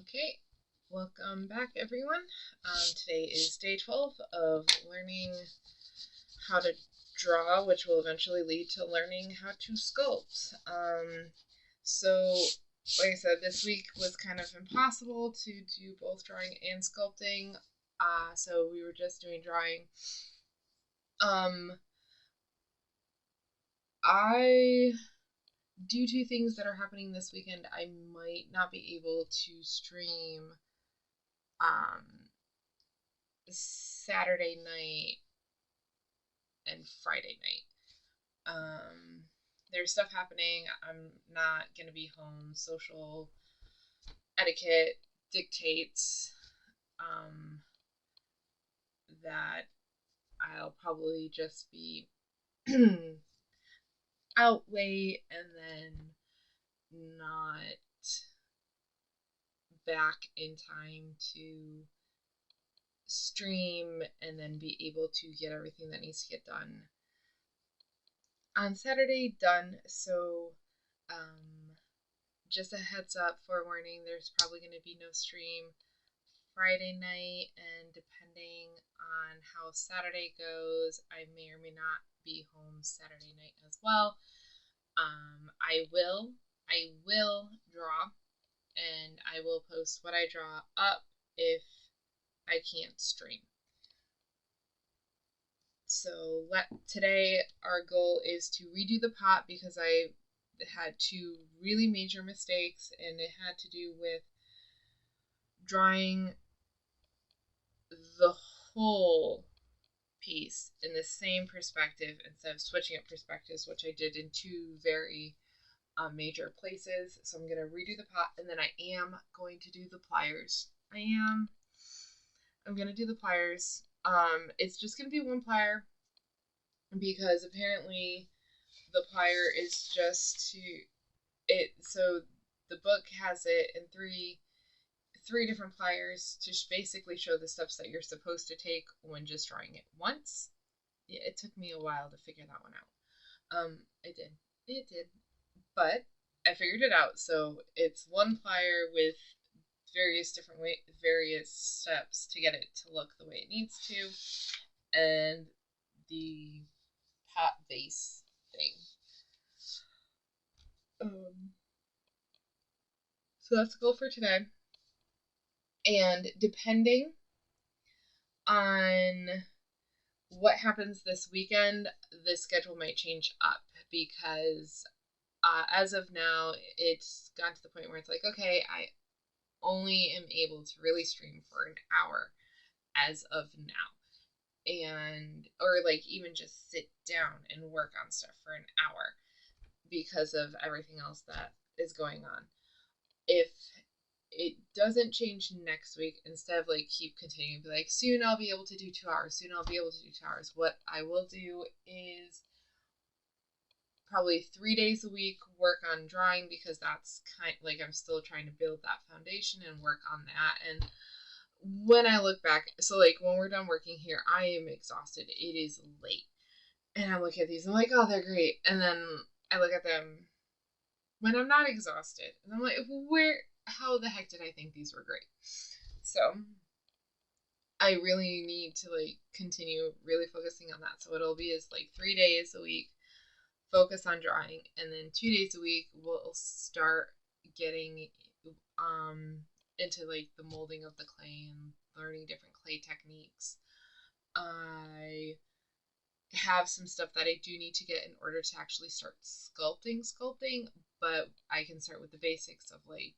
Okay, welcome back everyone. Today is day 12 of learning how to draw, which will eventually lead to learning how to sculpt. So, like I said, this week was kind of impossible to do both drawing and sculpting. So we were just doing drawing. I Due to things that are happening this weekend, I might not be able to stream Saturday night and Friday night. There's stuff happening. I'm not going to be home. Social etiquette dictates that I'll probably just be out late and then not back in time to stream and then be able to get everything that needs to get done on Saturday done. So, just a heads up, forewarning, there's probably going to be no stream Friday night, and depending on how Saturday goes, I may or may not be home Saturday night as well. I will draw, and I will post what I draw up if I can't stream. So today our goal is to redo the pot because I had two really major mistakes, and it had to do with drawing the whole piece in the same perspective instead of switching up perspectives, which I did in two very major places. So I'm going to redo the pot, and then I am going to do the pliers. I'm going to do the pliers. It's just going to be one plier because apparently the plier is just to it. So the book has it in three different pliers to basically show the steps that you're supposed to take when just drawing it once. Yeah, it took me a while to figure that one out. It did, but I figured it out. So it's one plier with various steps to get it to look the way it needs to, and the pot base thing. So that's the goal for today. And depending on what happens this weekend, the schedule might change up because as of now, it's gotten to the point where it's like, okay, I only am able to really stream for an hour as of now. And, or like even just sit down and work on stuff for an hour because of everything else that is going on. If it doesn't change next week, instead of like keep continuing, be like, soon I'll be able to do 2 hours, soon I'll be able to do 2 hours. What I will do is probably 3 days a week work on drawing because that's kind of like I'm still trying to build that foundation and work on that. And when I look back, so like when we're done working here, I am exhausted. It is late. And I look at these, I'm like, oh, they're great. And then I look at them when I'm not exhausted. And I'm like, how the heck did I think these were great? So I really need to like continue really focusing on that. So it'll be is like 3 days a week, focus on drawing, and then 2 days a week we'll start getting into like the molding of the clay and learning different clay techniques. I have some stuff that I do need to get in order to actually start sculpting, but I can start with the basics of like,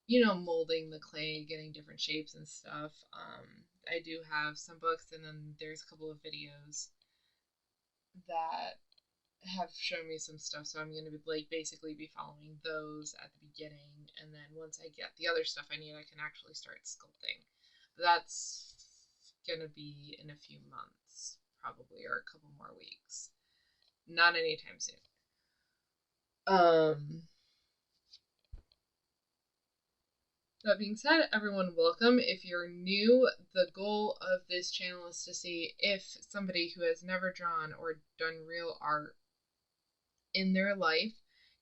molding the clay, getting different shapes and stuff. I do have some books, and then there's a couple of videos that have shown me some stuff, so I'm going to be like basically be following those at the beginning, and then once I get the other stuff I need, I can actually start sculpting. That's going to be in a few months probably, or a couple more weeks, not anytime soon. That being said, everyone, welcome. If you're new, the goal of this channel is to see if somebody who has never drawn or done real art in their life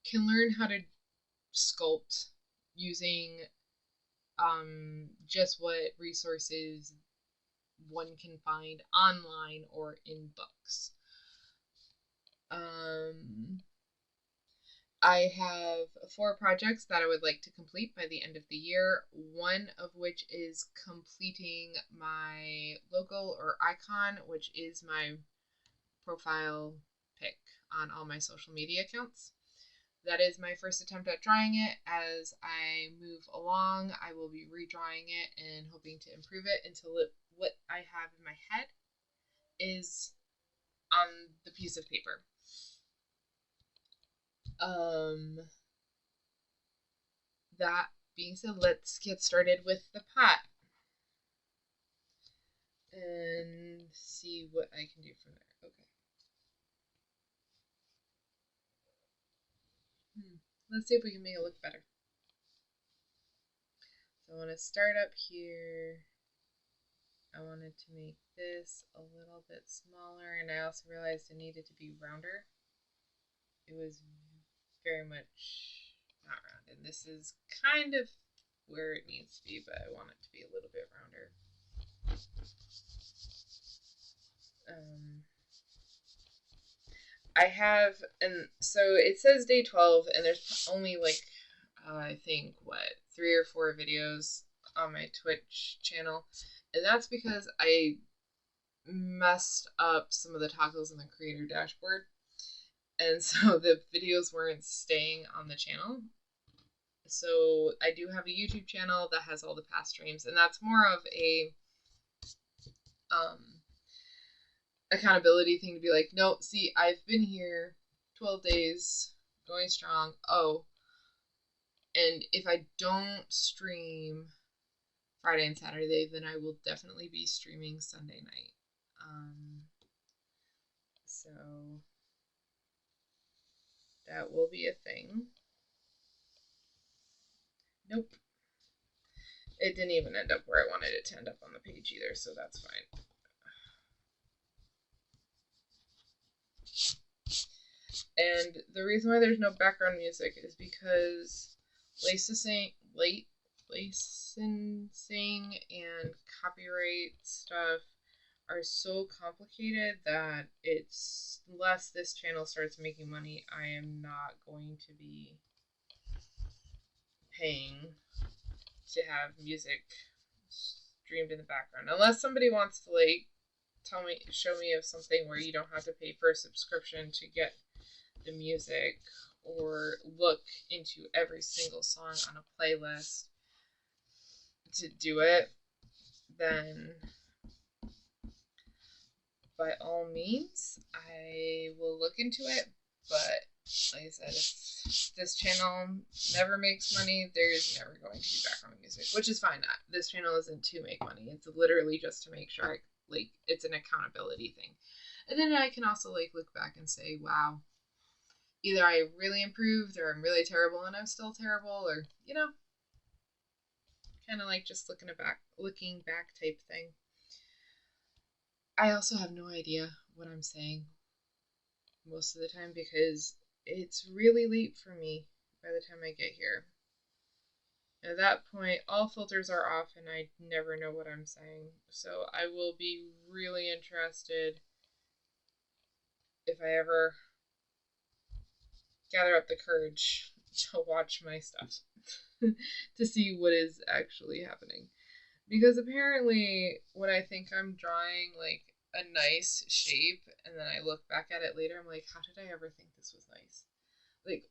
can learn how to sculpt using just what resources one can find online or in books. I have 4 projects that I would like to complete by the end of the year, one of which is completing my logo or icon, which is my profile pic on all my social media accounts. That is my first attempt at drawing it. As I move along, I will be redrawing it and hoping to improve it until what I have in my head is on the piece of paper. That being said, let's get started with the pot and see what I can do from there. Okay. Let's see if we can make it look better. So I want to start up here. I wanted to make this a little bit smaller, and I also realized it needed to be rounder. It was very much not rounded. This is kind of where it needs to be, but I want it to be a little bit rounder. I have, and so it says day 12, and there's only like, I think, 3 or 4 videos on my Twitch channel, and that's because I messed up some of the toggles in the creator dashboard, and so the videos weren't staying on the channel. So I do have a YouTube channel that has all the past streams, and that's more of a accountability thing to be like, no, see, I've been here 12 days, going strong. Oh, and if I don't stream Friday and Saturday, then I will definitely be streaming Sunday night. So that will be a thing. Nope. It didn't even end up where I wanted it to end up on the page either, so that's fine. And the reason why there's no background music is because licensing and copyright stuff are so complicated that it's, unless this channel starts making money, I am not going to be paying to have music streamed in the background, unless somebody wants to like show me of something where you don't have to pay for a subscription to get the music or look into every single song on a playlist to do it, then by all means I will look into it. But like I said, if this channel never makes money, there's never going to be background music, which is fine. This channel isn't to make money. It's literally just to make sure it's an accountability thing. And then I can also look back and say, wow, either I really improved or I'm really terrible and I'm still terrible, or kind of just looking back type thing. I also have no idea what I'm saying most of the time because it's really late for me by the time I get here. At that point, all filters are off and I never know what I'm saying. So I will be really interested if I ever gather up the courage to watch my stuff to see what is actually happening. Because apparently when I think I'm drawing a nice shape and then I look back at it later, I'm like, how did I ever think this was nice?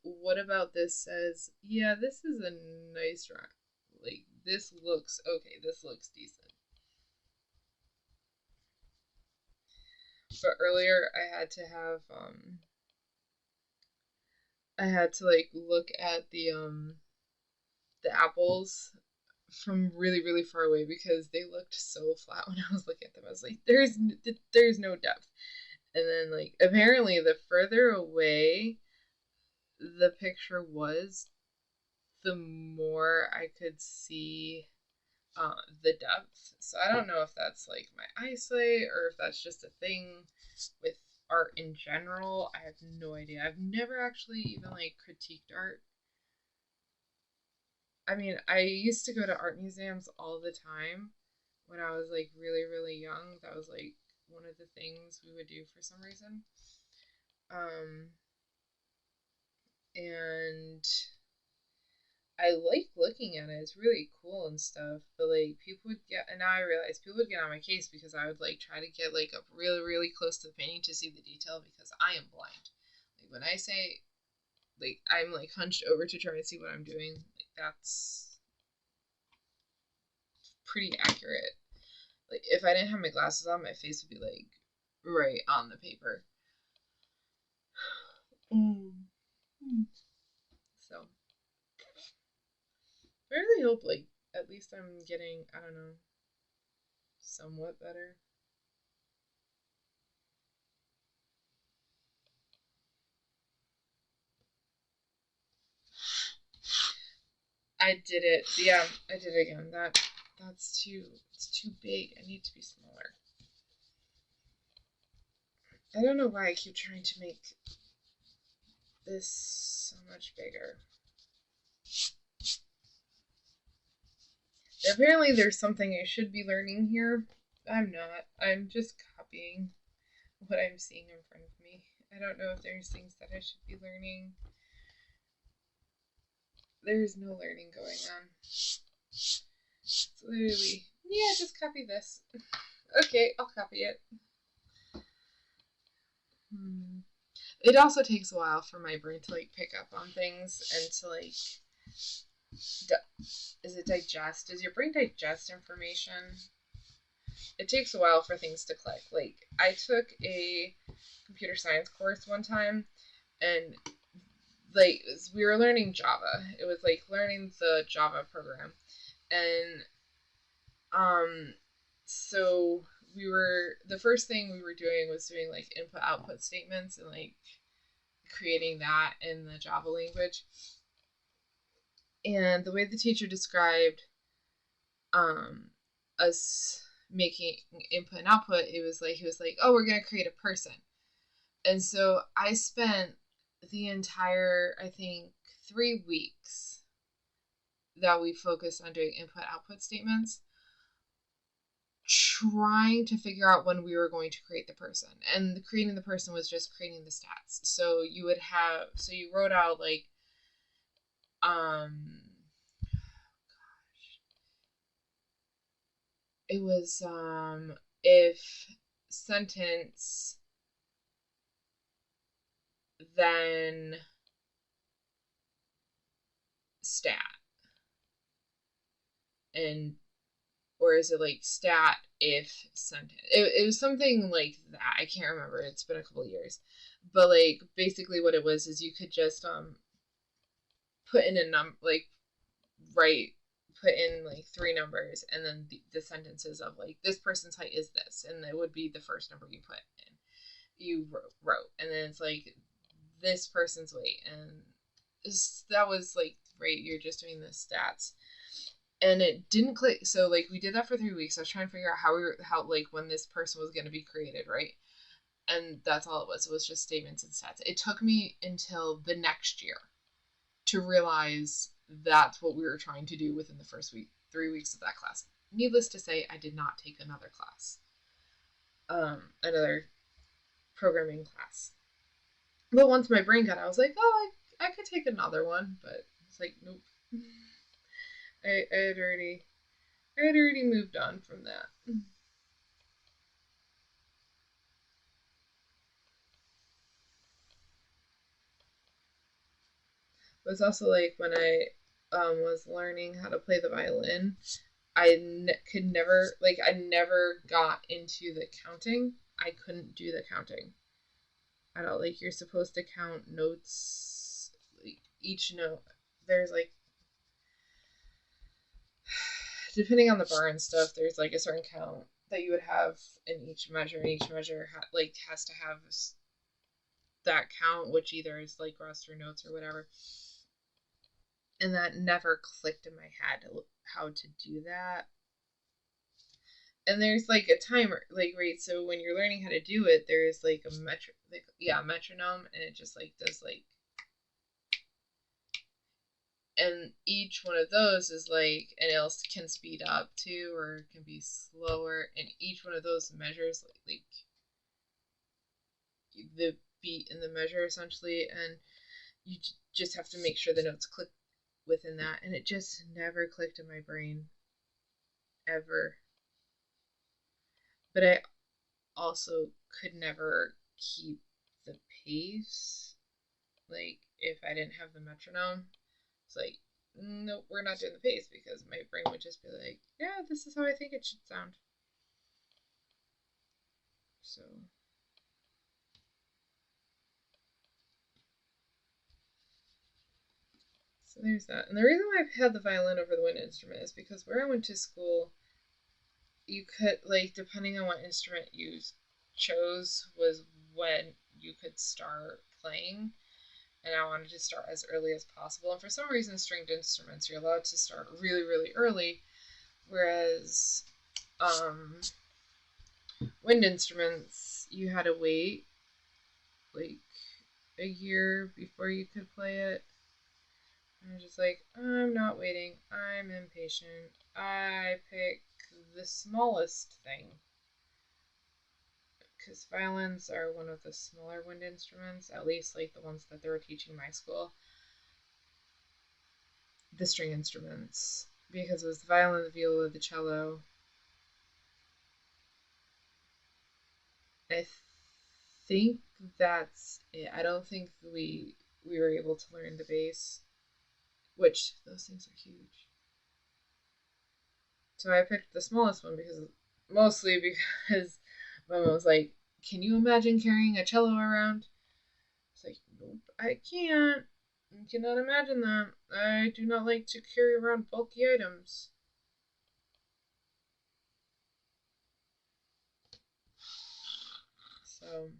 What about this says, yeah, this is a nice drawing. This looks okay, this looks decent. But earlier I had to have look at the apples from really, really far away because they looked so flat when I was looking at them. I was like, there's no depth. And then apparently the further away the picture was, the more I could see the depth. So I don't know if that's my eyesight or if that's just a thing with art in general. I have no idea. I've never actually even critiqued art. I mean, I used to go to art museums all the time when I was like really, really young. That was like one of the things we would do for some reason. Um, and I like looking at it. It's really cool and stuff. But like people would get, and now I realize people would get on my case because I would like try to get like up really, really close to the painting to see the detail because I am blind. Like when I say like I'm like hunched over to try and see what I'm doing, like that's pretty accurate. Like if I didn't have my glasses on, my face would be like right on the paper. Mm. So I really hope like at least I'm getting, I don't know, somewhat better. I did it. Yeah, I did it again. That's too, it's too big. I need to be smaller. I don't know why I keep trying to make this so much bigger. Apparently there's something I should be learning here. I'm not. I'm just copying what I'm seeing in front of me. I don't know if there's things that I should be learning. There's no learning going on. It's literally, yeah, just copy this. Okay, I'll copy it. It also takes a while for my brain to like pick up on things and to like, is it digest? Does your brain digest information? It takes a while for things to click. Like I took a computer science course one time, and like we were learning Java. It was like learning the Java program, and um, so we were the first thing we were doing was doing like input output statements and like creating that in the Java language. And the way the teacher described um, us making input and output, it was like he was like, "Oh, we're gonna create a person." And so I spent the entire, I think, 3 weeks that we focused on doing input output statements, trying to figure out when we were going to create the person. And creating the person was just creating the stats. So you would have, so you wrote out like, um, it was if sentence then stat, and or is it like stat if sentence? It was something like that. I can't remember. It's been a couple of years, but like basically what it was is you could just put in a number, like write, put in like three numbers and then the sentences of like this person's height is this, and it would be the first number you put in, you wrote, and then it's like this person's weight, and that was like right, you're just doing the stats, and it didn't click. So like we did that for 3 weeks. I was trying to figure out how like when this person was going to be created, right? And that's all it was. It was just statements and stats. It took me until the next year to realize that's what we were trying to do within the first 3 weeks of that class. Needless to say, I did not take another class, another programming class. But once my brain got, I was like, oh, I could take another one, but it's like, nope. I had already moved on from that. It was also like when I was learning how to play the violin, could never, like, I never got into the counting. I couldn't do the counting at all. Like, you're supposed to count notes, like, each note. There's like, depending on the bar and stuff, there's like a certain count that you would have in each measure, and each measure like has to have that count, which either is like roster notes or whatever. And that never clicked in my head how to do that. And there's like a timer, like right. So when you're learning how to do it, there's like a metronome, and it just like does like And each one of those is like, and it can speed up too, or it can be slower. And each one of those measures like the beat in the measure essentially, and you just have to make sure the notes click within that. And it just never clicked in my brain ever. But I also could never keep the pace. Like if I didn't have the metronome, it's like, nope, we're not doing the pace, because my brain would just be like, yeah, this is how I think it should sound. So there's that. And the reason why I've had the violin over the wind instrument is because where I went to school, you could, like, depending on what instrument you chose was when you could start playing. And I wanted to start as early as possible. And for some reason, stringed instruments, you're allowed to start really, really early, whereas wind instruments, you had to wait like a year before you could play it. And I'm just like, I'm not waiting. I'm impatient. I pick the smallest thing. Because violins are one of the smaller wind instruments, at least like the ones that they were teaching in my school. The string instruments. Because it was the violin, the viola, the cello. I think that's it. I don't think we were able to learn the bass, which those things are huge. So I picked the smallest one mostly because my mom was like, "Can you imagine carrying a cello around?" It's like, "Nope, I can't. I cannot imagine that. I do not like to carry around bulky items." So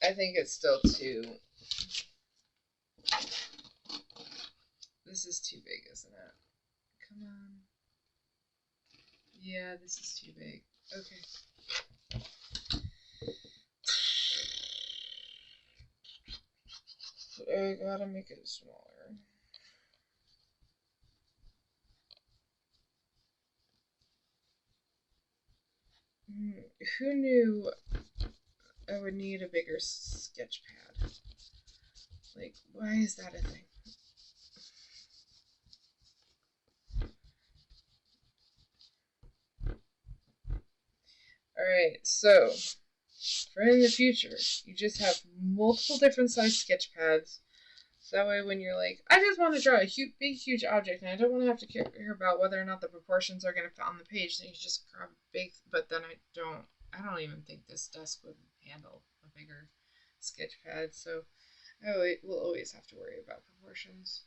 I think it's still too. This is too big, isn't it? Come on. Yeah, this is too big. Okay. I gotta make it smaller. Who knew I would need a bigger sketch pad? Like, why is that a thing? Alright, so for in the future, you just have multiple different size sketch pads. So that way, when you're like, I just want to draw a big, huge object, and I don't want to have to care about whether or not the proportions are going to fit on the page, then you just grab a big. But then I don't even think this desk would handle a bigger sketch pad. So I will always have to worry about proportions.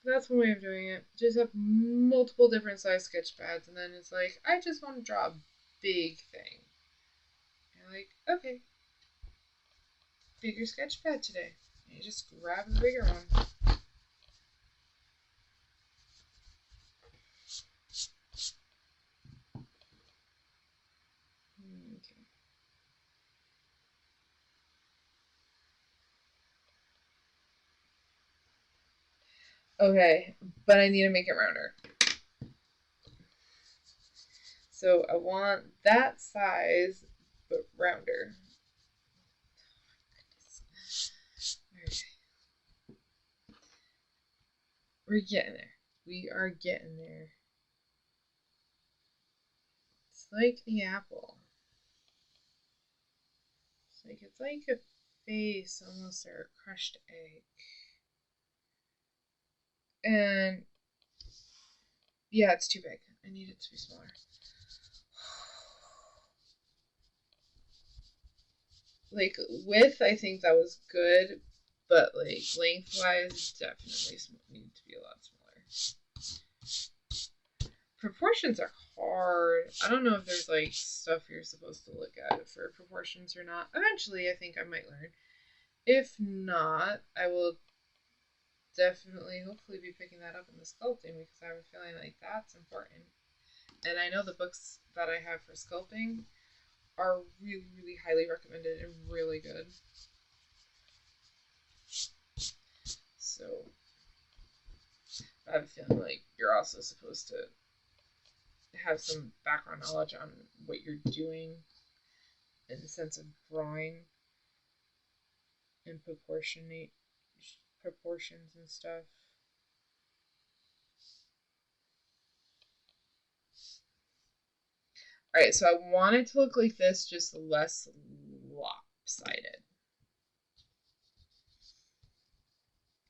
That's one way of doing it. Just have multiple different size sketch pads, and then it's like, I just want to draw a big thing. And you're like, okay, bigger sketch pad today. And you just grab a bigger one. Okay, but I need to make it rounder. So I want that size, but rounder. We're getting there. We are getting there. It's like the apple. It's like a face almost, or a crushed egg. And yeah, it's too big. I need it to be smaller. Like width, I think that was good, but like lengthwise, definitely need to be a lot smaller. Proportions are hard. I don't know if there's like stuff you're supposed to look at for proportions or not. Eventually, I think I might learn. If not, I will definitely, hopefully, be picking that up in the sculpting because I have a feeling like that's important. And I know the books that I have for sculpting are really, really highly recommended and really good. So I have a feeling like you're also supposed to have some background knowledge on what you're doing in the sense of drawing and proportions and stuff. All right, so I want it to look like this, just less lopsided.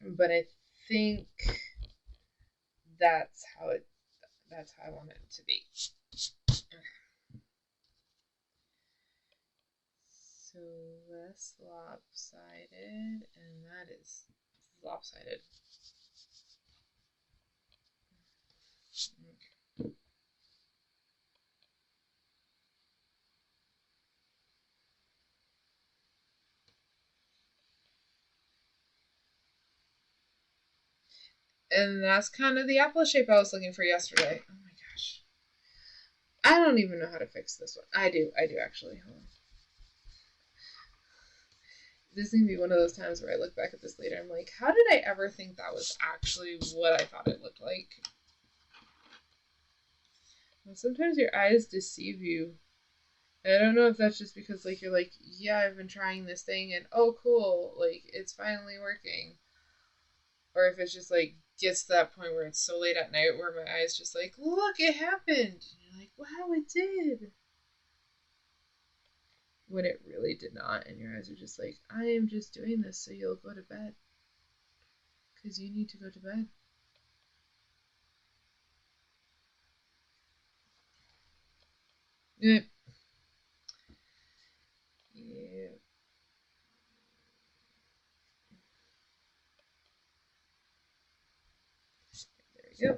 But I think that's how it. That's how I want it to be. So less lopsided, and that is lopsided. Okay. And that's kind of the apple shape I was looking for yesterday. Oh my gosh. I don't even know how to fix this one. I do actually. Hold on. This is going to be one of those times where I look back at this later. I'm like, how did I ever think that was actually what I thought it looked like? And sometimes your eyes deceive you. And I don't know if that's just because, like, you're like, yeah, I've been trying this thing and oh, cool, like, it's finally working. Or if it's just like, gets to that point where it's so late at night where my eyes just like, look, it happened. And you're like, wow, it did. When it really did not. And your eyes are just like, I am just doing this so you'll go to bed. Because you need to go to bed. Yeah. Yeah. There we go.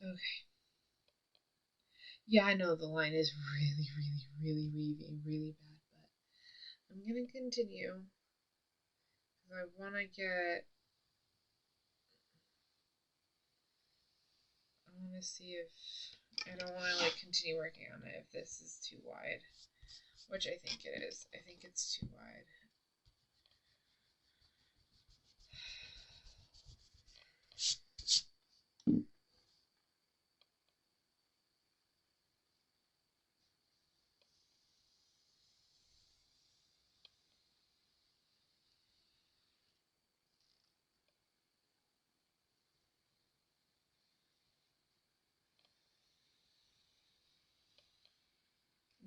Okay. Yeah, I know the line is really, really, really weavy, really bad, but I'm gonna continue because I want to get. I want to see if I don't want to like continue working on it if this is too wide, which I think it is. I think it's too wide.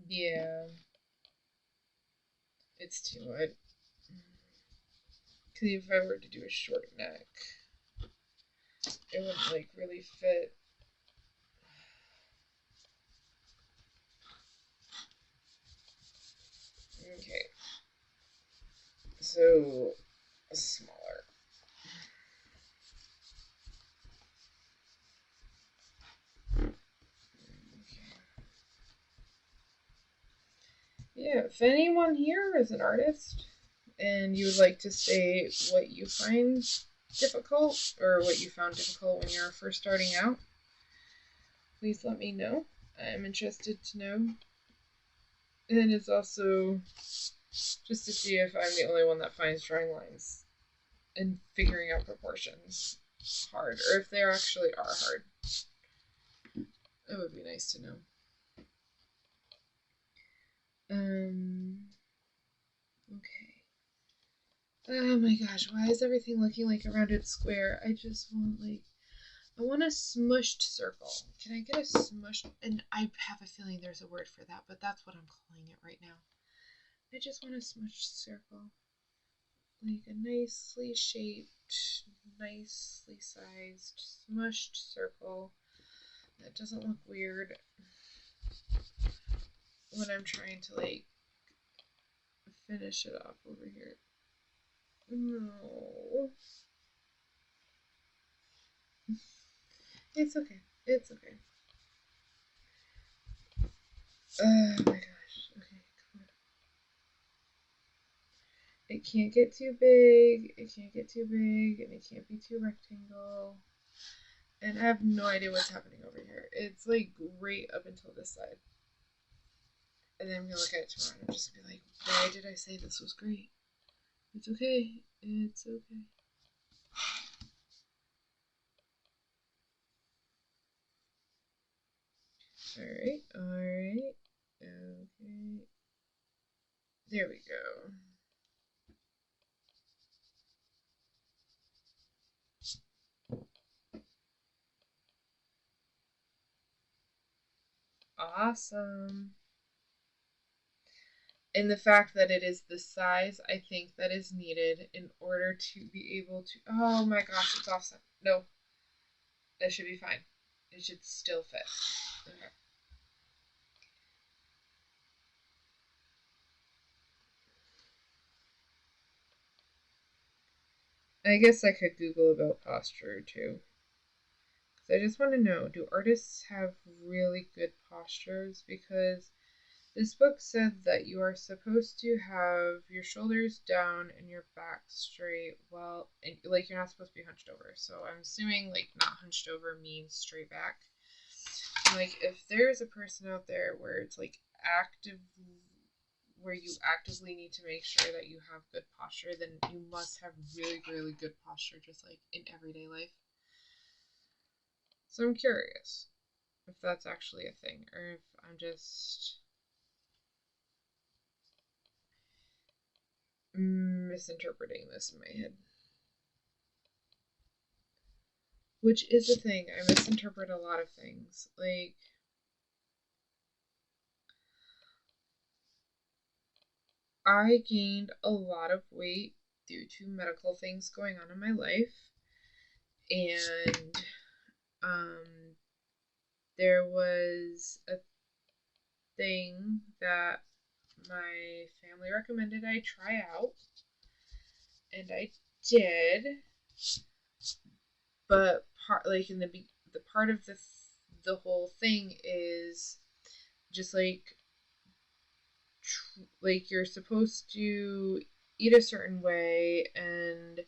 Yeah, it's too wide. Because if I were to do a short neck, it wouldn't like really fit. Okay, so smaller. Yeah, if anyone here is an artist and you would like to say what you find difficult or what you found difficult when you were first starting out, please let me know. I'm interested to know. And it's also just to see if I'm the only one that finds drawing lines and figuring out proportions hard, or if they actually are hard. That would be nice to know. Okay. Oh my gosh, why is everything looking like a rounded square? I just want like I want a smushed circle. Can I get a smushed? And I have a feeling there's a word for that, but that's what I'm calling it right now. I just want a smushed circle. Like a nicely shaped, nicely sized, smushed circle that doesn't look weird when I'm trying to like finish it off over here. No. It's okay. It's okay. Oh my gosh. Okay, come on. It can't get too big. It can't get too big. And it can't be too rectangle. And I have no idea what's happening over here. It's like great up until this side. And then I'm going to look at it tomorrow and I'm just going to be like, why did I say this was great? It's okay. It's okay. Alright, alright. Okay. There we go. Awesome. And the fact that it is the size I think that is needed in order to be able to. Oh my gosh, it's awesome. No, that should be fine. It should still fit. Okay. I guess I could Google about posture too. Because I just want to know, do artists have really good postures? Because this book said that you are supposed to have your shoulders down and your back straight. Well, and, like you're not supposed to be hunched over. So I'm assuming like not hunched over means straight back. Like if there's a person out there where it's like active, where you actively need to make sure that you have good posture, then you must have really, really good posture just like in everyday life. So I'm curious if that's actually a thing or if I'm just misinterpreting this in my head. Which is a thing. I misinterpret a lot of things. Like, I gained a lot of weight due to medical things going on in my life. And there was a thing that my family recommended I try out. And I did. But like in the part of the whole thing is just like you're supposed to eat a certain way, and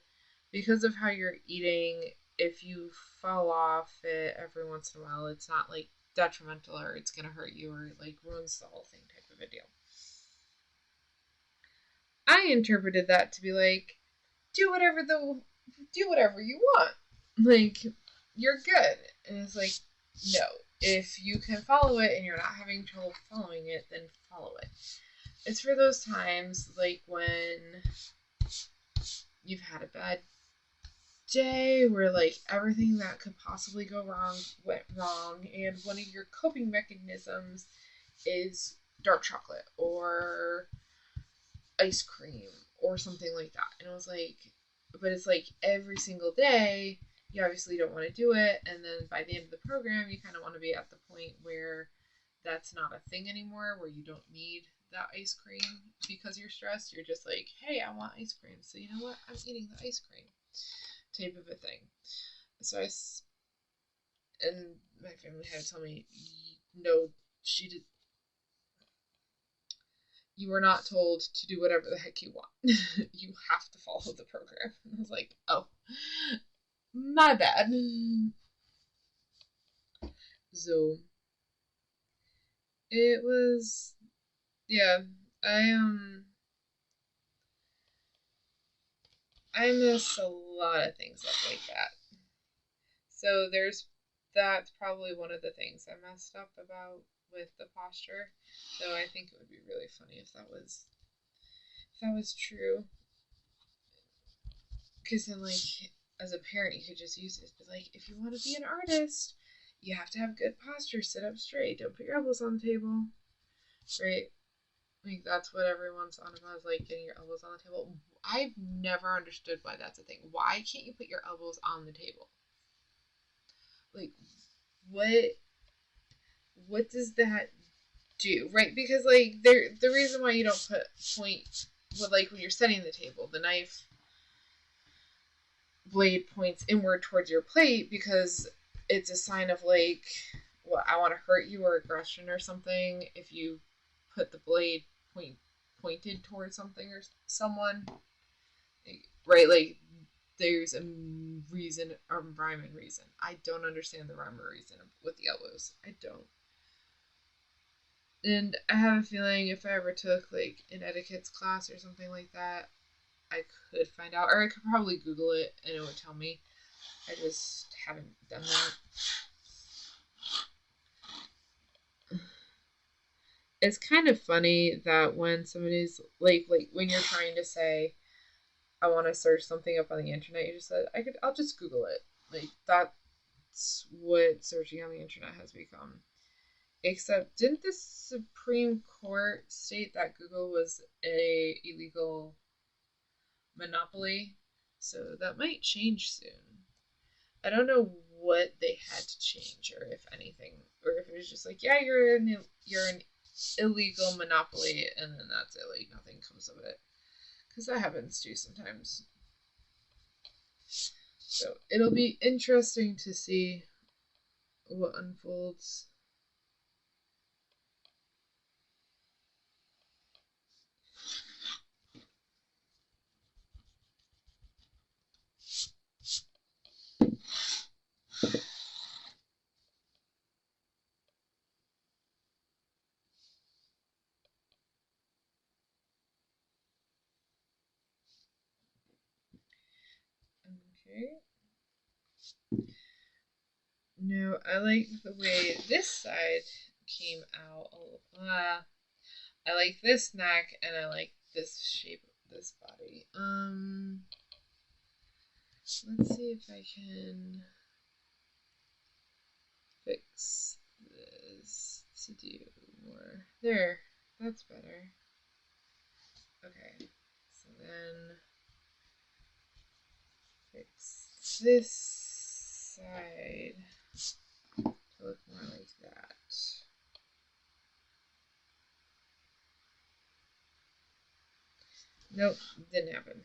because of how you're eating, if you fall off it every once in a while, it's not like detrimental or it's gonna hurt you or like ruins the whole thing type of a deal. I interpreted that to be like, do whatever you want. Like, you're good. And it's like, no. If you can follow it and you're not having trouble following it, then follow it. It's for those times like when you've had a bad day where like everything that could possibly go wrong went wrong, and one of your coping mechanisms is dark chocolate or ice cream or something like that. And I was like, but it's like every single day, you obviously don't want to do it. And then by the end of the program, you kind of want to be at the point where that's not a thing anymore, where you don't need that ice cream because you're stressed. You're just like, hey, I want ice cream. So you know what? I'm eating the ice cream type of a thing. So and my family had to tell me, no, she did. You were not told to do whatever the heck you want. You have to follow the program. I was like, oh, my bad. So it was, yeah. I I miss a lot of things up like that. So that's probably one of the things I messed up about with the posture. Though I think it would be really funny if that was true. Because then like as a parent, you could just use it. But like, if you want to be an artist, you have to have good posture, sit up straight, don't put your elbows on the table, right? Like that's what everyone's on about, is like getting your elbows on the table. I've never understood why that's a thing. Why can't you put your elbows on the table? Like, what what does that do, right? Because like the reason why you don't put point, with like when you're setting the table, the knife blade points inward towards your plate because it's a sign of like, well, I want to hurt you or aggression or something. If you put the blade pointed towards something or someone, right? Like there's a reason, a rhyme and reason. I don't understand the rhyme or reason with the elbows. I don't. And I have a feeling if I ever took like an etiquette class or something like that, I could find out, or I could probably Google it and it would tell me. I just haven't done that. It's kind of funny that when somebody's like when you're trying to say, I want to search something up on the internet, you just said, I'll just Google it. Like that's what searching on the internet has become. Except, didn't the Supreme Court state that Google was a illegal monopoly? So that might change soon. I don't know what they had to change, or if anything, or if it was just like, yeah, you're an illegal monopoly, and then that's it. Like nothing comes of it, because that happens too sometimes. So it'll be interesting to see what unfolds. Okay. No, I like the way this side came out. I like this neck, and I like this shape of this body. Let's see if I can fix this to do more. There, that's better. Okay, so then fix this side to look more like that. Nope, didn't happen.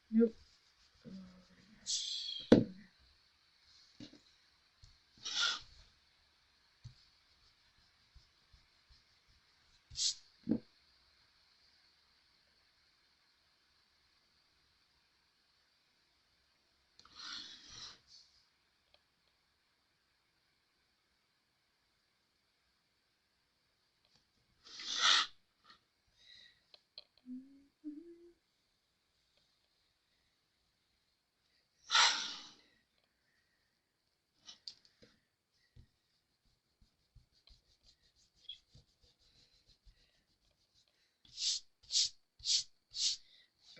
Nope. Oh my gosh.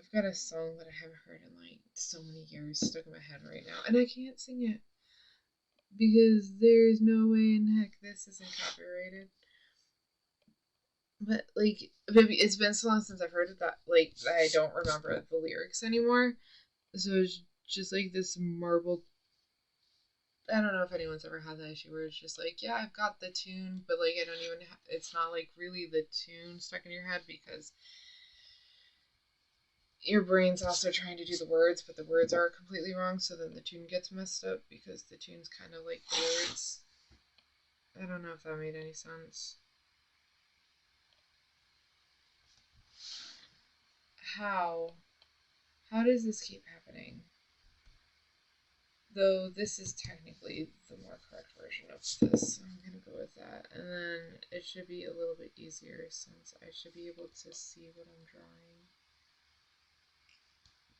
I've got a song that I haven't heard in like so many years stuck in my head right now, and I can't sing it because there's no way in heck this isn't copyrighted. But like, it's been so long since I've heard it that like I don't remember the lyrics anymore. So it's just like this marbled. I don't know if anyone's ever had that issue where it's just like, yeah, I've got the tune, but like I don't even. It's not like really the tune stuck in your head because your brain's also trying to do the words, but the words are completely wrong. So then the tune gets messed up because the tune's kind of like the words. I don't know if that made any sense. How? How does this keep happening? Though this is technically the more correct version of this, so I'm gonna go with that. And then it should be a little bit easier since I should be able to see what I'm drawing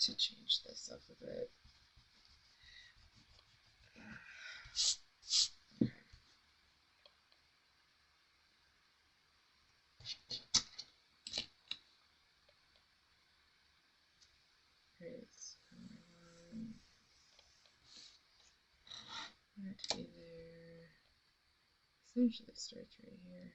to change this up a bit. That either essentially starts right here.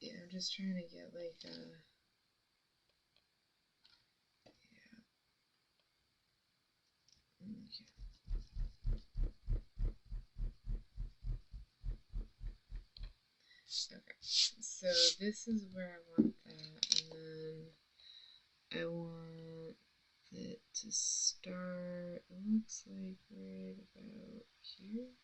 Yeah, I'm just trying to get like a Okay, so this is where I want that, and then I want it to start, it looks like right about here.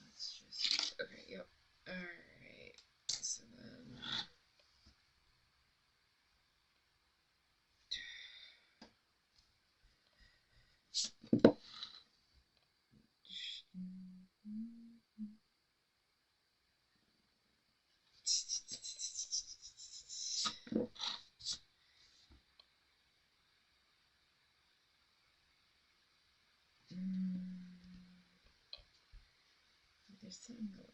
Let's just, okay, yep. Alright, so then there's something going on.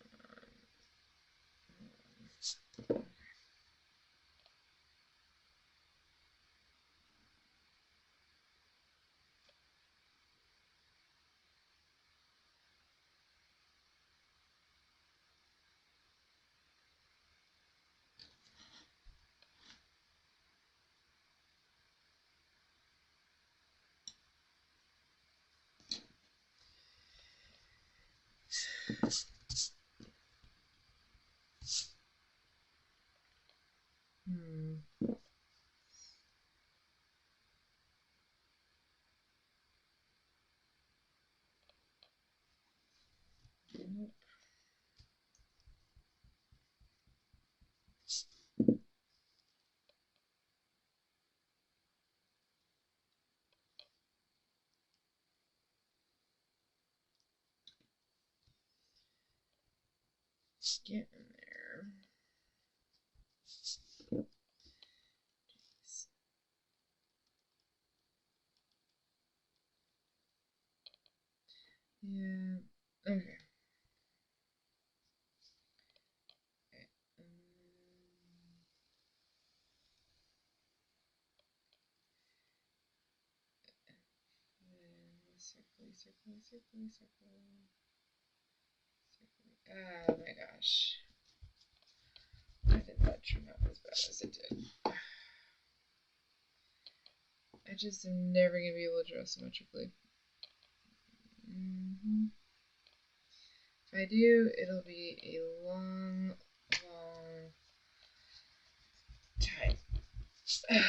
Nope. Get in there. Yeah, okay. Circle. Oh my gosh. Why did that turn out as bad as it did? I just am never going to be able to draw symmetrically. If I do, it'll be a long time. Alright.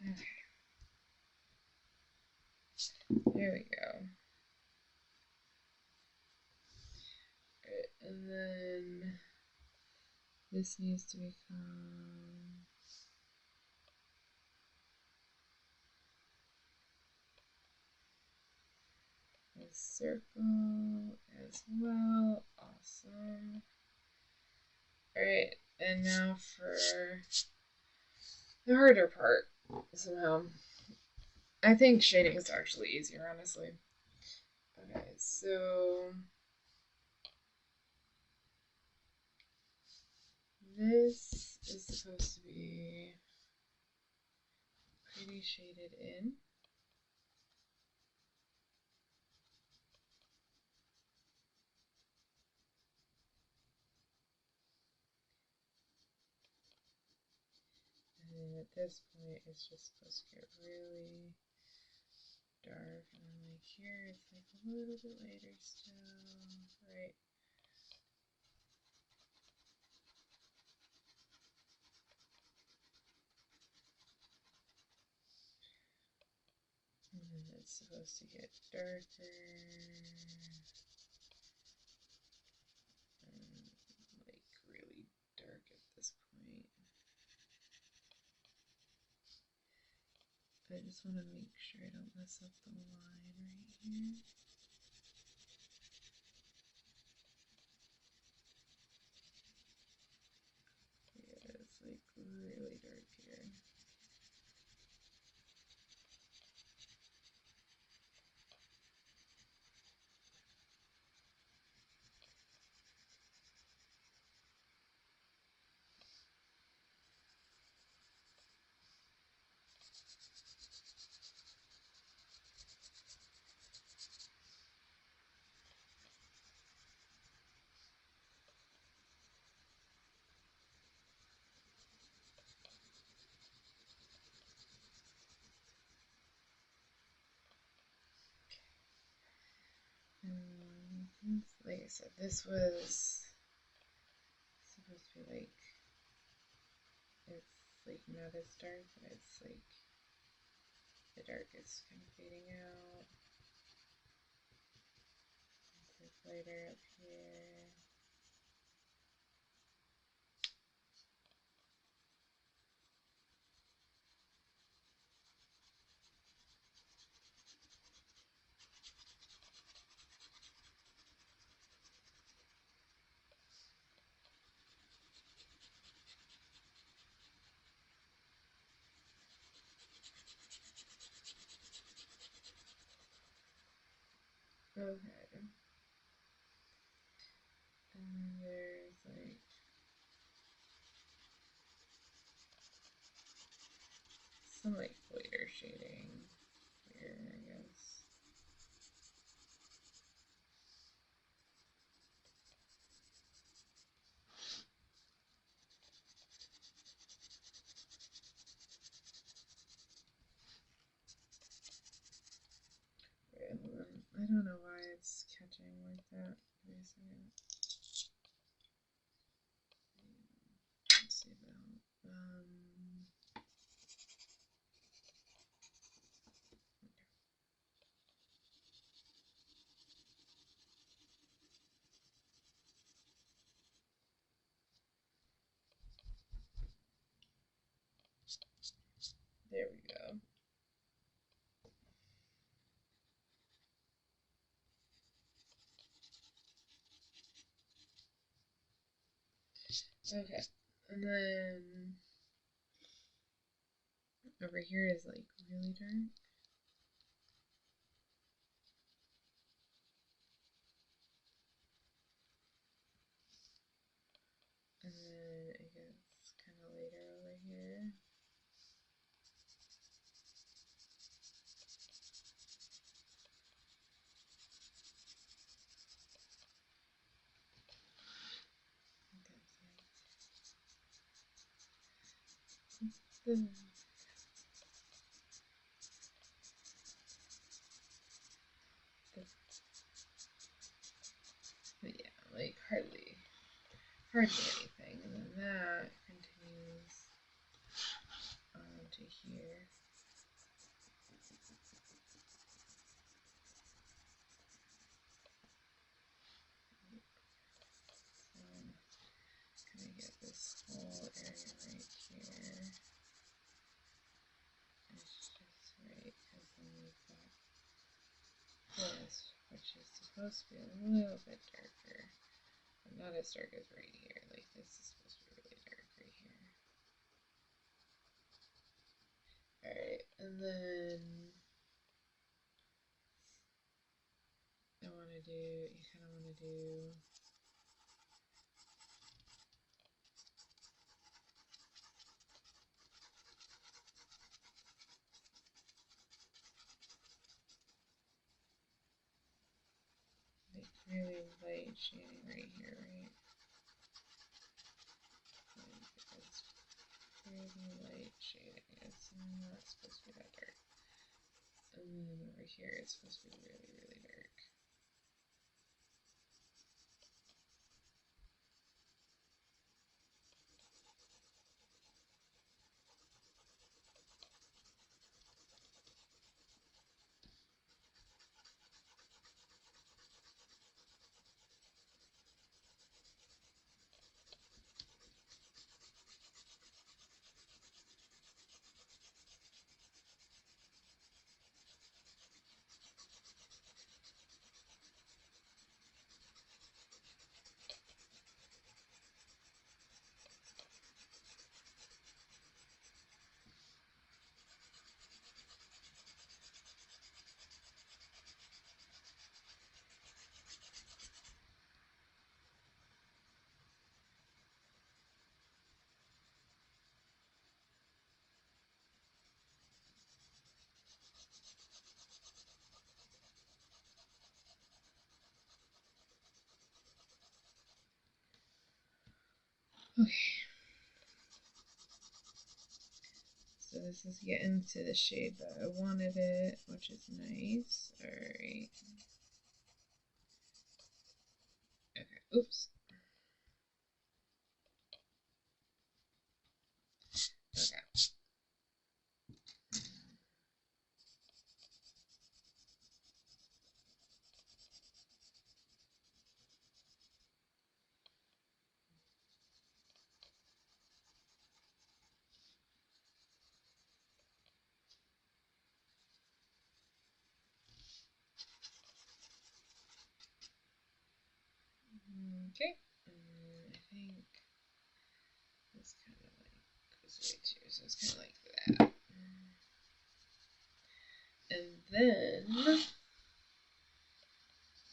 Okay. There we go. Alright, and then this needs to become a circle as well. Awesome. Alright, and now for the harder part, somehow. I think shading is actually easier, honestly. Okay, so this is supposed to be pretty shaded in. And at this point, it's just supposed to get really dark. And then like here, it's like a little bit lighter still, right? And then it's supposed to get darker. And like really dark at this point. I just want to make sure I don't mess up the line right here. like I said, this was supposed to be like, it's like not as dark, but it's like the dark is kind of fading out. It's like lighter up here. Okay. And there's like some like lighter shading here, I guess. Wait, hold on. I don't know why it's catching like that. Give me a second. Let's see if it helps. There we go. Okay, and then over here is like really dark. And then it gets kind of later over here. But yeah, like hardly anything. And then that continues on to here. So I'm gonna get this whole area right here. It's just right because then we've got this, which is supposed to be a little bit darker, but not as dark as right here. Like this is supposed to be really dark right here. Alright, and then you kind of want to do like really light shading right here, right? Like it's pretty light shading. It's not supposed to be that dark. And then over here it's supposed to be really, really dark. Okay. So this is getting to the shade that I wanted it, which is nice. Alright. Oops. Okay. Okay. I think it's kind of like goes right here, so it's kind of like that. And then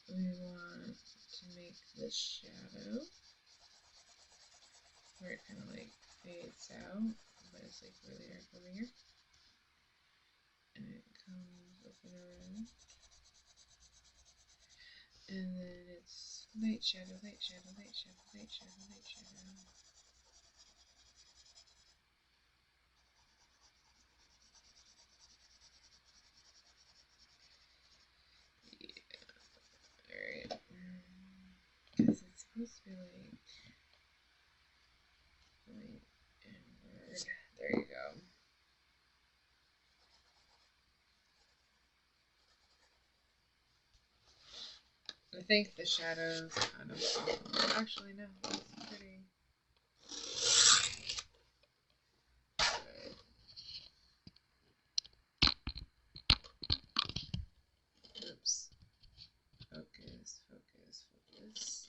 we want to make this shadow where it kind of like fades out, but it's like really dark over here. And it comes up and around. And then it's light shadow, light shadow, light shadow, light shadow, light shadow. Yeah. Alright. Because it's supposed to be like going inward. There you go. I think the shadows kind of actually no, that's pretty. Okay. Oops. Focus, focus, focus.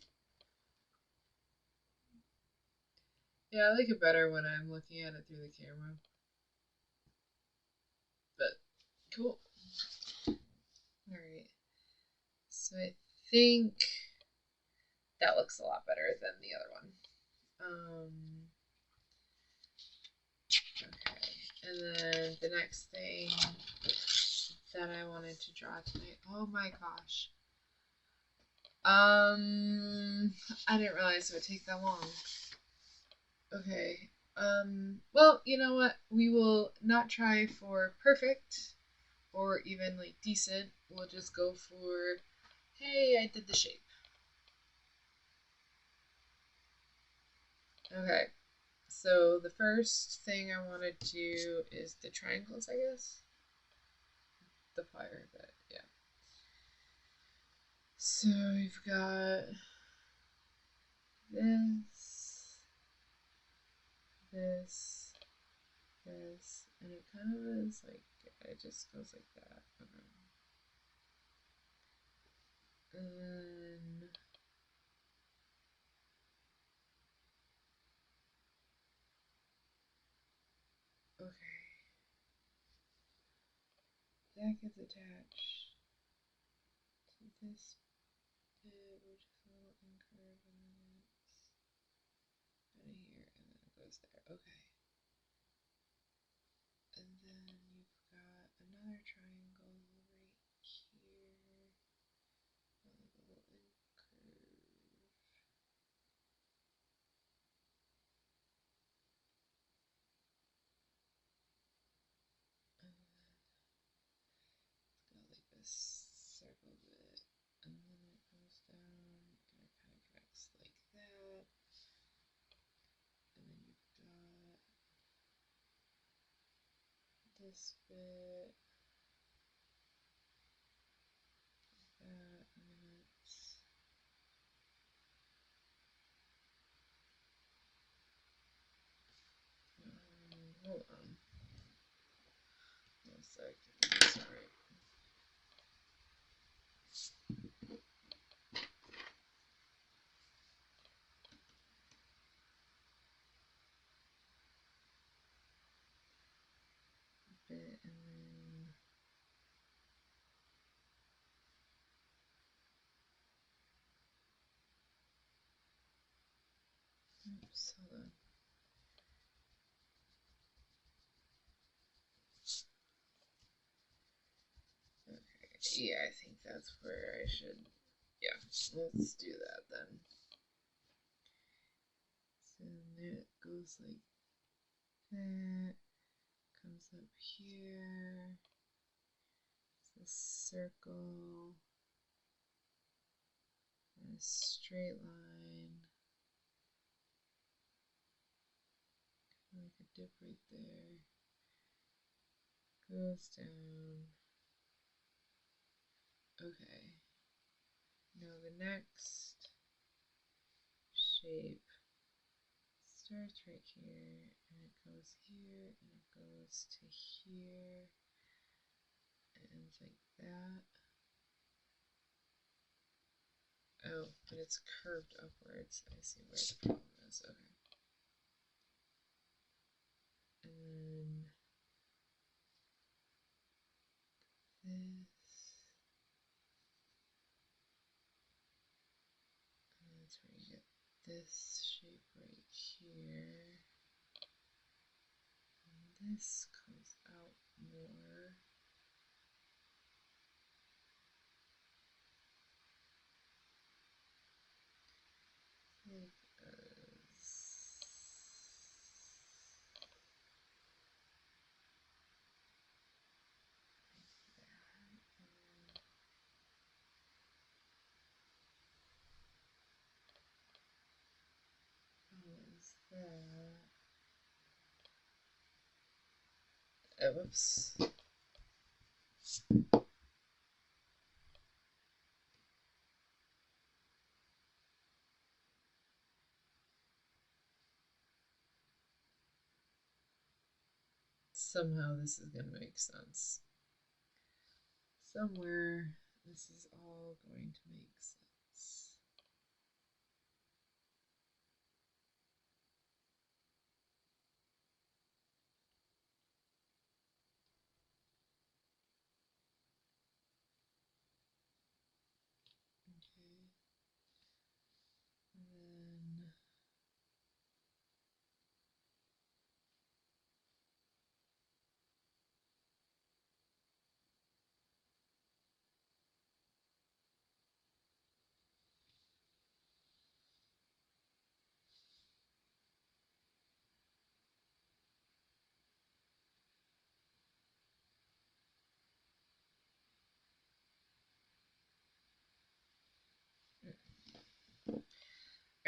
Yeah, I like it better when I'm looking at it through the camera. But cool. Alright. So I think that looks a lot better than the other one. Okay. And then the next thing that I wanted to draw tonight. Oh my gosh. I didn't realize it would take that long. Okay. Well, you know what? We will not try for perfect or even like decent. We'll just go for, hey, I did the shape. Okay. So the first thing I want to do is the triangles, I guess. The fire, but yeah. So we've got this, this, this, and it kind of is like, it just goes like that. Okay. And then okay, that gets attached to this bit, which is a little incurved, and then it's out of here, and then it goes there. Okay. And then you've got another triangle right here, like a little incurve. And then it's got like this circle bit, and then it goes down, and it kind of connects like that. And then you've got this bit, that, and then it's hold on. One second. Sorry. Bit and then oops, hold on. Okay, yeah, I think that's where I should. Yeah, let's do that then. So then it goes like that, comes up here, it's a circle, and a straight line. like a dip right there. Goes down. Okay. Now the next shape starts right here, and it goes here, and it goes to here, and ends like that. Oh, but it's curved upwards. I see where the problem is. Okay. And then this. And that's where you get this shape right here. And this comes out more. Like that. Oh, whoops. Somehow this is going to make sense. Somewhere this is all going to make sense. Okay. And then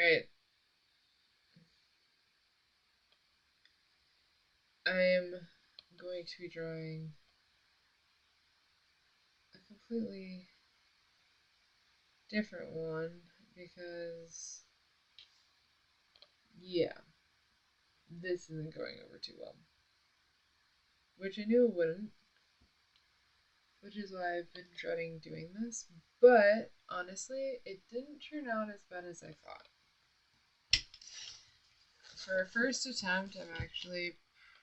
alright. I'm going to be drawing a completely different one because, yeah, this isn't going over too well. Which I knew it wouldn't, which is why I've been dreading doing this. But honestly, it didn't turn out as bad as I thought. For a first attempt, I'm actually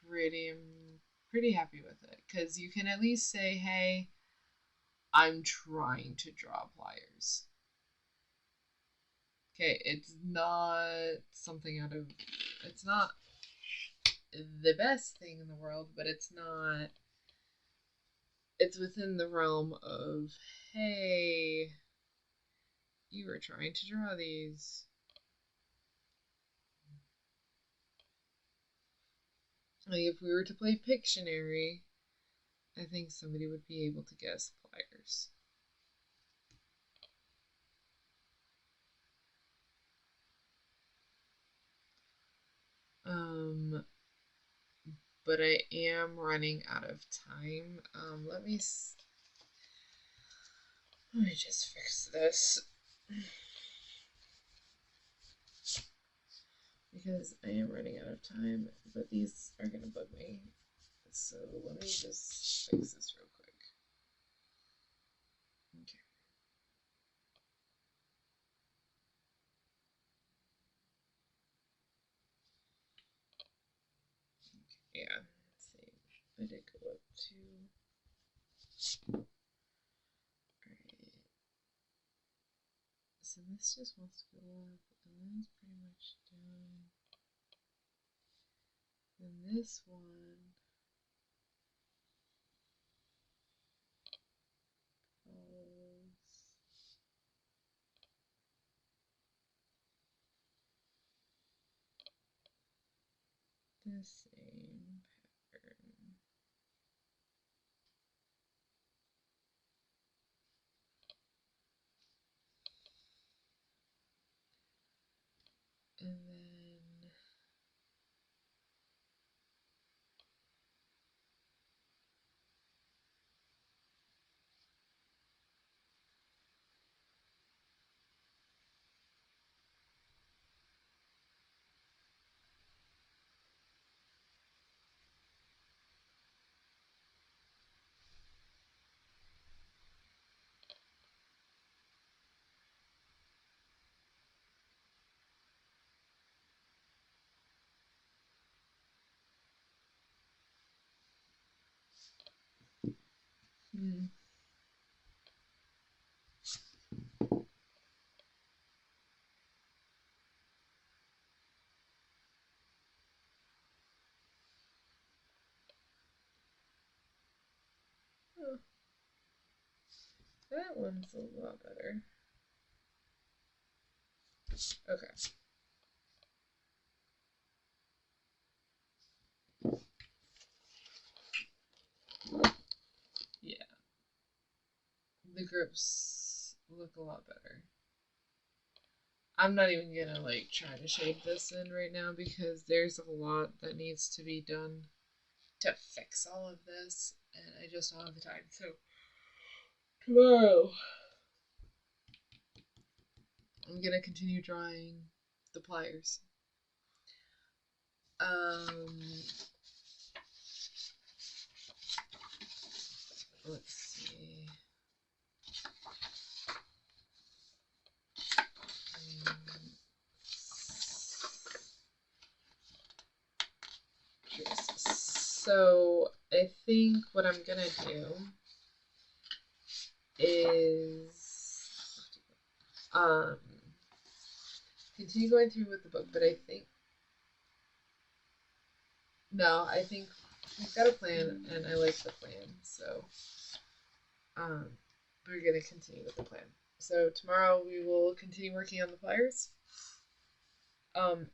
pretty happy with it because you can at least say, "Hey, I'm trying to draw pliers." Okay, it's not something out of. It's not the best thing in the world, but it's not. It's within the realm of, hey, you were trying to draw these. Like if we were to play Pictionary, I think somebody would be able to guess pliers. But I am running out of time. Let me just fix this because I am running out of time. But these are gonna bug me, so let me just fix this real quick. Okay. Yeah. Let's see. I did go up to. Alright. So this just wants to go up, and then it's pretty much down. Then this one follows the same pattern. And then Mm. Oh, that one's a lot better. Okay. Yeah. The grips look a lot better. I'm not even gonna like try to shade this in right now because there's a lot that needs to be done to fix all of this, and I just don't have the time. So tomorrow, I'm gonna continue drawing the pliers. Let's see. So I think what I'm gonna do is continue going through with the book, but I think no, I think we've got a plan, and I like the plan, so um, we're gonna continue with the plan. So tomorrow we will continue working on the pliers. Um,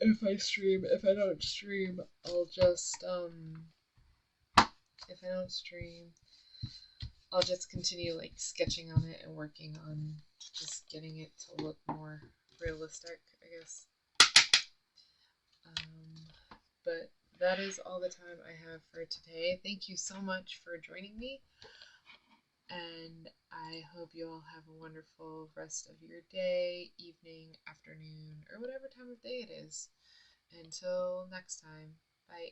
if I stream, if I don't stream, I'll just if I don't stream, I'll just continue like sketching on it and working on just getting it to look more realistic, I guess. But that is all the time I have for today. Thank you so much for joining me, and I hope you all have a wonderful rest of your day, evening, afternoon, or whatever time of day it is. Until next time, bye.